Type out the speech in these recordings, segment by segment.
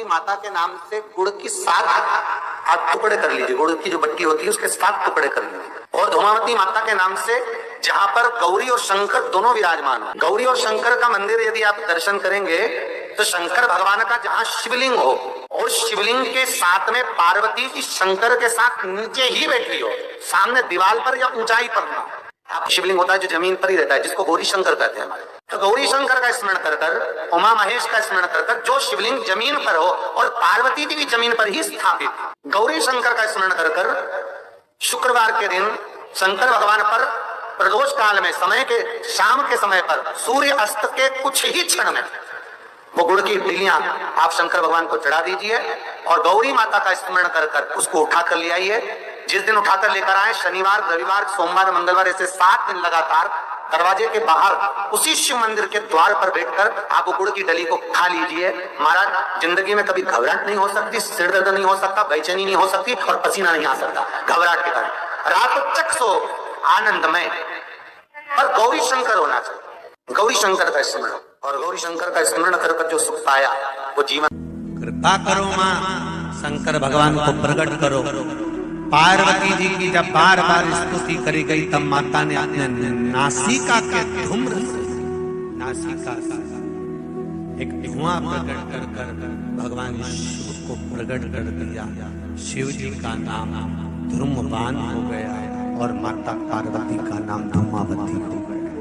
माता के नाम से गुड़ की 7 टुकड़े कर लीजिए। गुड़ की जो बट्टी होती है उसके 7 टुकड़े कर लीजिए। और धूमावती माता के नाम से जहां पर गौरी और शंकर दोनों विराजमान हो, गौरी और शंकर का मंदिर यदि आप दर्शन करेंगे तो शंकर भगवान का जहां शिवलिंग हो और शिवलिंग के साथ में पार्वती जी शंकर के साथ नीचे ही बैठी हो, सामने दीवार पर या ऊंचाई पर ना। आप शिवलिंग होता है जो जमीन पर ही रहता है, जिसको गौरी शंकर कहते हैं हमारे। तो गौरी शंकर का स्मरण कर कर, उमा महेश का स्मरण कर कर, जो शिवलिंग जमीन पर हो और पार्वती जी भी जमीन पर ही स्थापित, गौरी शंकर का स्मरण कर कर शुक्रवार के दिन शंकर भगवान पर प्रदोष काल में समय के शाम के समय पर सूर्य अस्त के कुछ ही क्षण में वो गुड़ की तिलियां आप शंकर भगवान को चढ़ा दीजिए और गौरी माता का स्मरण कर कर उसको उठाकर ले आइए। जिस दिन उठाकर लेकर आए, शनिवार, रविवार, सोमवार, मंगलवार, ऐसे 7 दिन लगातार दरवाजे के बाहर उसी शिव मंदिर के द्वार पर बैठकर आप वो गुड़ की डली को खा लीजिए। महाराज, जिंदगी में कभी घबराहट नहीं हो सकती, सिर दर्द नहीं हो सकता, बेचैनी नहीं हो सकती और पसीना नहीं आ सकता घबराहट के कारण। रात तक सो आनंदमय। पर गौरी शंकर होना चाहिए, गौरी शंकर का स्मरण, और गौरी शंकर का स्मरण कर कर जो सुख पाया वो जीवन। कृपा करो माँ, शंकर भगवान को प्रकट करो। पार्वती जी की जब बार बार स्तुति करी गई तब माता ने अपने नासिका के धूम्र से नासिका एक धुआं प्रकट कर कर भगवान शिव को प्रकट कर दिया। शिव जी का नाम धूम्रपान हो गया और माता पार्वती का नाम धूमावती हो गया।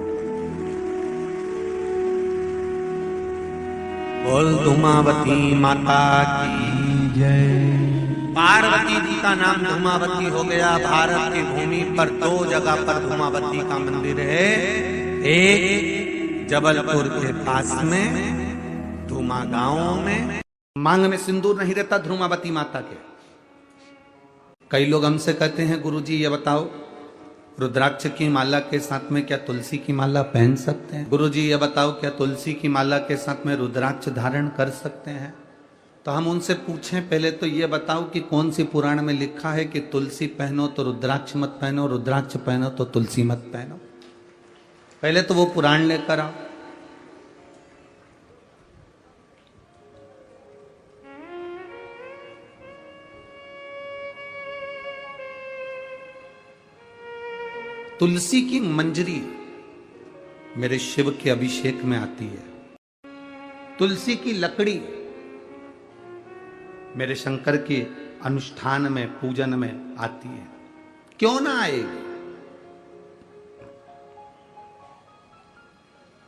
बोल धूमावती माता की जय। पार्वती जी का नाम धूमावती हो गया। भारत की भूमि पर 2 जगह पर धूमावती का मंदिर है। एक जबलपुर के पास में धूमा गांव में। मांग में सिंदूर नहीं रहता धूमावती माता के। कई लोग हमसे कहते हैं गुरुजी ये बताओ, रुद्राक्ष की माला के साथ में क्या तुलसी की माला पहन सकते हैं? गुरुजी ये बताओ, क्या तुलसी की माला के साथ में रुद्राक्ष धारण कर सकते हैं? तो हम उनसे पूछें, पहले तो ये बताओ कि कौन सी पुराण में लिखा है कि तुलसी पहनो तो रुद्राक्ष मत पहनो, रुद्राक्ष पहनो तो तुलसी मत पहनो। पहले तो वो पुराण लेकर आओ। तुलसी की मंजरी मेरे शिव के अभिषेक में आती है। तुलसी की लकड़ी मेरे शंकर के अनुष्ठान में, पूजन में आती है। क्यों ना आएगी?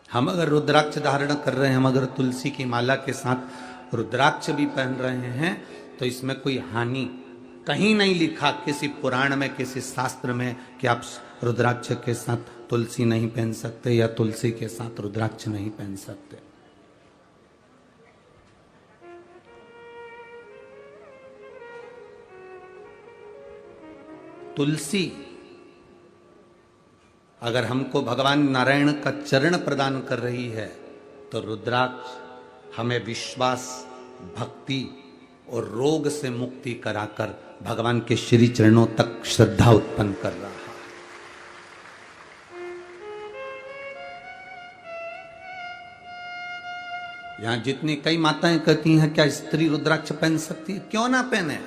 हम अगर रुद्राक्ष धारण कर रहे हैं, हम अगर तुलसी की माला के साथ रुद्राक्ष भी पहन रहे हैं तो इसमें कोई हानि कहीं नहीं लिखा किसी पुराण में, किसी शास्त्र में कि आप रुद्राक्ष के साथ तुलसी नहीं पहन सकते या तुलसी के साथ रुद्राक्ष नहीं पहन सकते। तुलसी अगर हमको भगवान नारायण का चरण प्रदान कर रही है तो रुद्राक्ष हमें विश्वास, भक्ति और रोग से मुक्ति कराकर भगवान के श्री चरणों तक श्रद्धा उत्पन्न कर रहा है। यहां जितनी कई माताएं कहती हैं क्या स्त्री रुद्राक्ष पहन सकती है? क्यों ना पहने।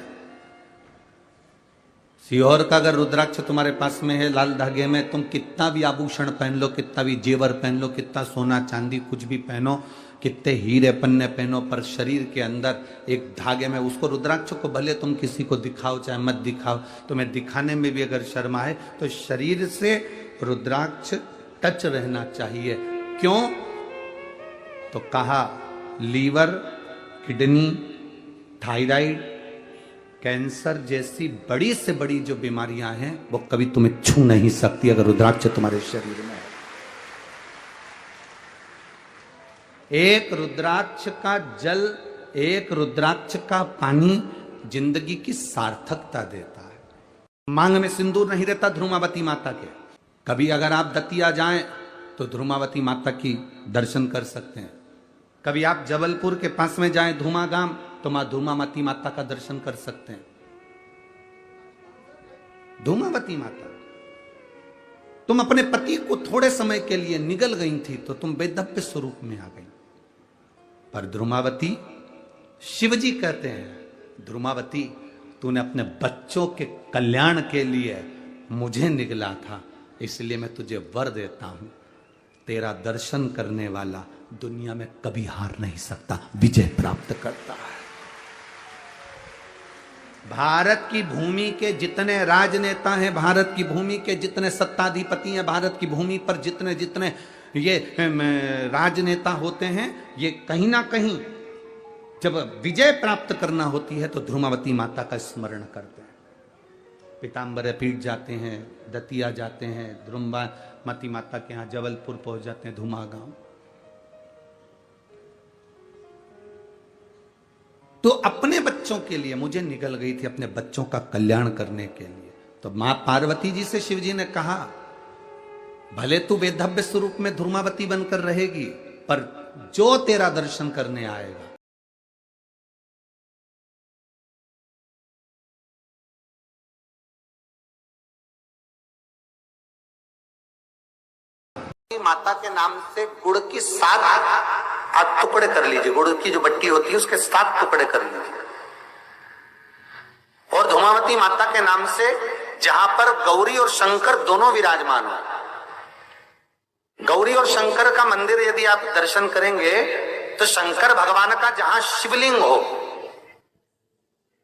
सीहोर का अगर रुद्राक्ष तुम्हारे पास में है लाल धागे में, तुम कितना भी आभूषण पहन लो, कितना भी जेवर पहन लो, कितना सोना चांदी कुछ भी पहनो, कितने हीरे पन्ने पहनो, पर शरीर के अंदर एक धागे में उसको, रुद्राक्ष को भले तुम किसी को दिखाओ चाहे मत दिखाओ, तुम्हें दिखाने में भी अगर शर्म आए तो शरीर से रुद्राक्ष टच रहना चाहिए। क्यों? तो कहा लीवर, किडनी, थायराइड, कैंसर जैसी बड़ी से बड़ी जो बीमारियां हैं वो कभी तुम्हें छू नहीं सकती अगर रुद्राक्ष तुम्हारे शरीर में है। एक रुद्राक्ष का जल, एक रुद्राक्ष का पानी जिंदगी की सार्थकता देता है। मांग में सिंदूर नहीं रहता धूमावती माता के। कभी अगर आप दतिया जाएं तो धूमावती माता की दर्शन कर सकते हैं। कभी आप जबलपुर के पास में जाएं धूमा गांव तो मां धूमावती माता का दर्शन कर सकते हैं। धूमावती माता, तुम अपने पति को थोड़े समय के लिए निगल गई थी तो तुम बेदब्य स्वरूप में आ गई, पर धूमावती शिव जी कहते हैं ध्रुमावती, तूने अपने बच्चों के कल्याण के लिए मुझे निगला था, इसलिए मैं तुझे वर देता हूं, तेरा दर्शन करने वाला दुनिया में कभी हार नहीं सकता, विजय प्राप्त करता है। भारत की भूमि के जितने राजनेता हैं, भारत की भूमि के जितने सत्ताधिपति हैं, भारत की भूमि पर जितने जितने ये राजनेता होते हैं, ये कहीं ना कहीं जब विजय प्राप्त करना होती है तो ध्रुमावती माता का स्मरण करते हैं। पीताम्बर पीठ जाते हैं, दतिया जाते हैं, ध्रुमावती माता के यहाँ जबलपुर पहुंच जाते हैं, धुमा गांव। तो अपने बच्चों के लिए मुझे निकल गई थी, अपने बच्चों का कल्याण करने के लिए। तो मां पार्वती जी से शिव जी ने कहा, भले तू वेदव्य स्वरूप में ध्रुमावती बनकर रहेगी, पर जो तेरा दर्शन करने आएगा माता के नाम से गुड़ की 7 टुकड़े कर लीजिए। गुड़ की जो बट्टी होती है उसके 7 टुकड़े कर लीजिए। और धूमावती माता के नाम से जहां पर गौरी और शंकर दोनों विराजमान हो, गौरी और शंकर का मंदिर यदि आप दर्शन करेंगे तो शंकर भगवान का जहां शिवलिंग हो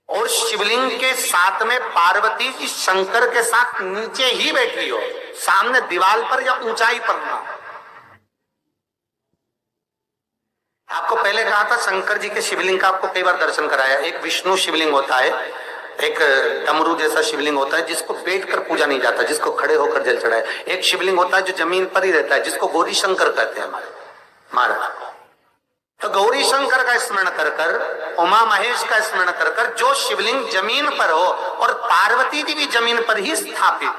और शिवलिंग के साथ में पार्वती जी शंकर के साथ नीचे ही बैठी हो, सामने दीवार पर या ऊंचाई पर ना। आपको पहले कहा था शंकर जी के शिवलिंग का आपको कई बार दर्शन कराया। एक विष्णु शिवलिंग होता है, एक डमरू जैसा शिवलिंग होता है जिसको बैठकर पूजा नहीं जाता, जिसको खड़े होकर जल चढ़ाए। एक शिवलिंग होता है जो जमीन पर ही रहता है, जिसको गौरी शंकर कहते हैं हमारे महाराज। तो गौरी शंकर का स्मरण कर कर, उमा महेश का स्मरण कर कर, जो शिवलिंग जमीन पर हो और पार्वती जी भी जमीन पर ही स्थापित,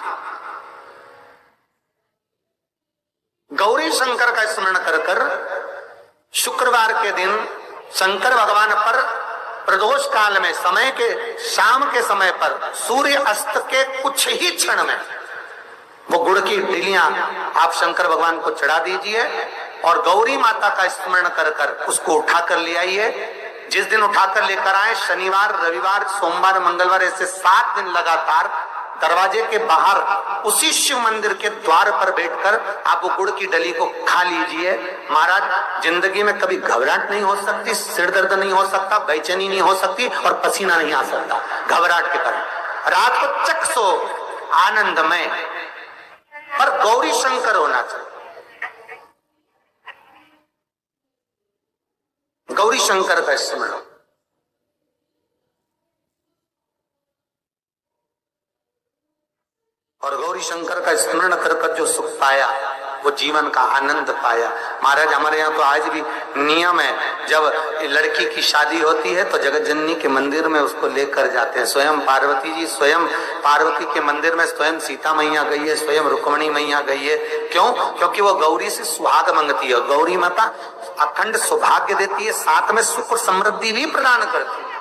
गौरी शंकर का स्मरण कर कर शुक्रवार के दिन शंकर भगवान पर प्रदोष काल में समय के शाम के समय पर सूर्य अस्त के कुछ ही क्षण में वो गुड़ की डिलियां आप शंकर भगवान को चढ़ा दीजिए और गौरी माता का स्मरण कर कर उसको उठाकर ले आइए। जिस दिन उठाकर लेकर आए, शनिवार, रविवार, सोमवार, मंगलवार, ऐसे 7 दिन लगातार दरवाजे के बाहर उसी शिव मंदिर के द्वार पर बैठकर आप वो गुड़ की डली को खा लीजिए। महाराज, जिंदगी में कभी घबराहट नहीं हो सकती, सिर दर्द नहीं हो सकता, बेचैनी नहीं हो सकती और पसीना नहीं आ सकता घबराहट के कारण। रात को चक सो आनंदमय, पर गौरी शंकर होना चाहिए। गौरी शंकर का स्मरण, और गौरी शंकर का स्मरण कर कर जो सुख पाया, वो जीवन का आनंद पाया। महाराज, हमारे यहाँ तो आज भी नियम है, जब लड़की की शादी होती है तो जगत जननी के मंदिर में उसको लेकर जाते हैं। स्वयं पार्वती जी, स्वयं पार्वती के मंदिर में स्वयं सीता मैया गई है, स्वयं रुक्मणी मैया गई है। क्यों? क्योंकि वो गौरी से सुहाग मांगती है। गौरी माता अखंड सौभाग्य देती है, साथ में सुख और समृद्धि भी प्रदान करती है।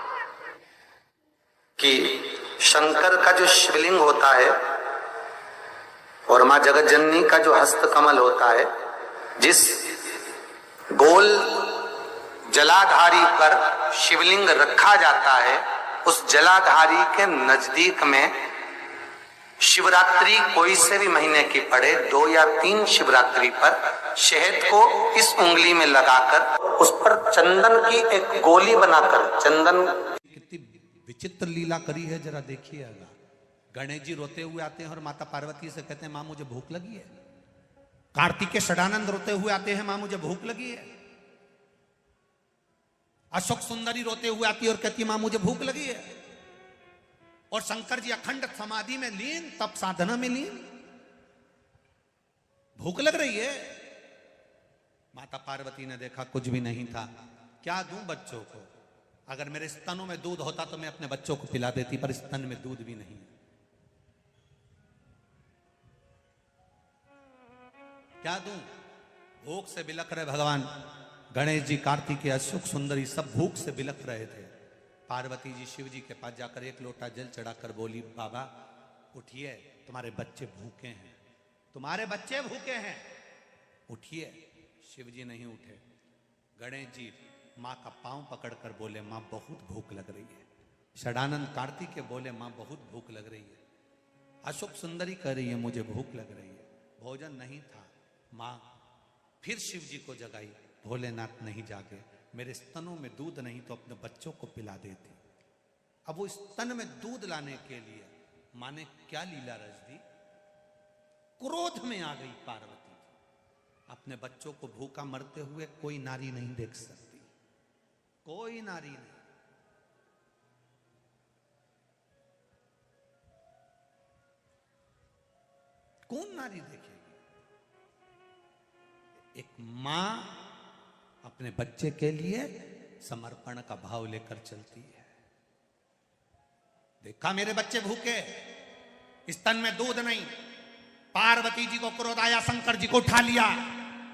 कि शंकर का जो शिवलिंग होता है और मां जगत जननी का जो हस्त कमल होता है, जिस गोल जलाधारी पर शिवलिंग रखा जाता है, उस जलाधारी के नजदीक में शिवरात्रि कोई से भी महीने की पड़े, 2 या 3 शिवरात्रि पर शहद को इस उंगली में लगाकर उस पर चंदन की एक गोली बनाकर, चंदन, कितनी विचित्र लीला करी है, जरा देखिएगा। गणेश जी रोते हुए आते हैं और माता पार्वती से कहते हैं, मां मुझे भूख लगी है। कार्तिकेय षडानंद रोते हुए आते हैं, मां मुझे भूख लगी है। अशोक सुंदरी रोते हुए आती है और कहती है, मां मुझे भूख लगी है। और शंकर जी अखंड समाधि में लीन, तप साधना में लीन, भूख लग रही है। माता पार्वती ने देखा कुछ भी नहीं था, क्या दूं बच्चों को? अगर मेरे स्तनों में दूध होता तो मैं अपने बच्चों को पिला देती, पर स्तन में दूध भी नहीं। क्या दूं? भूख से बिलख रहे भगवान गणेश जी, कार्तिकेय, अशोक सुंदरी सब भूख से बिलख रहे थे। पार्वती जी शिव जी के पास जाकर 1 लोटा जल चढ़ाकर बोली, बाबा उठिए, तुम्हारे बच्चे भूखे हैं, तुम्हारे बच्चे भूखे हैं, उठिए। शिव जी नहीं उठे। गणेश जी माँ का पांव पकड़कर बोले माँ बहुत भूख लग रही है। षडानंद कार्तिकेय बोले माँ बहुत भूख लग रही है। अशोक सुंदरी कह रही है मुझे भूख लग रही है। भोजन नहीं था। माँ फिर शिव जी को जगाई। भोलेनाथ नहीं जागे, मेरे स्तनों में दूध नहीं तो अपने बच्चों को पिला देती। अब वो स्तन में दूध लाने के लिए माँ ने क्या लीला रच दी, क्रोध में आ गई पार्वती। अपने बच्चों को भूखा मरते हुए कोई नारी नहीं देख सकती, कोई नारी नहीं। कौन नारी देखेगी? एक मां अपने बच्चे के लिए समर्पण का भाव लेकर चलती है। देखा मेरे बच्चे भूखे, स्तन में दूध नहीं। पार्वती जी को क्रोध आया, शंकर जी को उठा लिया,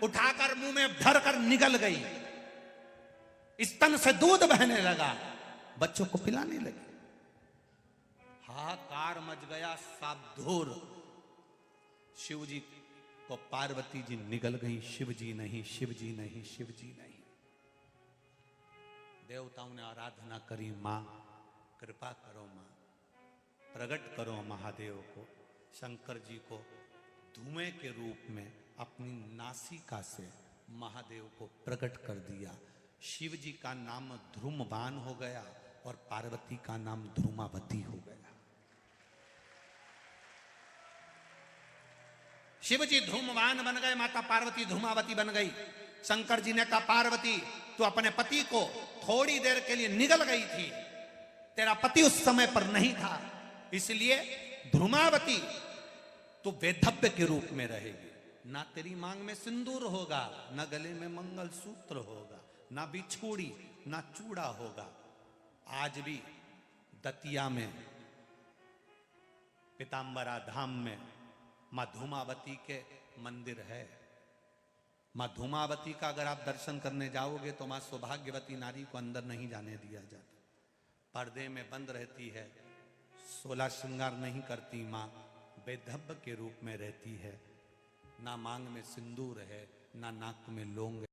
उठाकर मुंह में धरकर निगल गई। स्तन से दूध बहने लगा, बच्चों को पिलाने लगी। हाहाकार मच गया, साबधूर। शिव जी को पार्वती जी निगल गई, शिव जी नहीं, शिव जी नहीं, शिव जी नहीं। देवताओं ने आराधना करी, मां कृपा करो, मां प्रकट करो महादेव को। शंकर जी को धुएं के रूप में अपनी नासिका से महादेव को प्रकट कर दिया। शिव जी का नाम ध्रुमवान हो गया और पार्वती का नाम ध्रुमावती हो गया। शिव जी धूमवान बन गए, माता पार्वती धूमावती बन गई। शंकर जी ने कहा पार्वती तू अपने पति को थोड़ी देर के लिए निगल गई थी, तेरा पति उस समय पर नहीं था, इसलिए ध्रुमावती तू वैधव्य के रूप में रहेगी। ना तेरी मांग में सिंदूर होगा, ना गले में मंगलसूत्र होगा, ना बिछुड़ी, ना चूड़ा होगा। आज भी दतिया में पीताम्बरा धाम में मां धूमावती के मंदिर है। मां धूमावती का अगर आप दर्शन करने जाओगे तो मां सौभाग्यवती नारी को अंदर नहीं जाने दिया जाता, पर्दे में बंद रहती है, 16 श्रृंगार नहीं करती। मां वैधव्य के रूप में रहती है। ना मांग में सिंदूर है, ना नाक में लौंग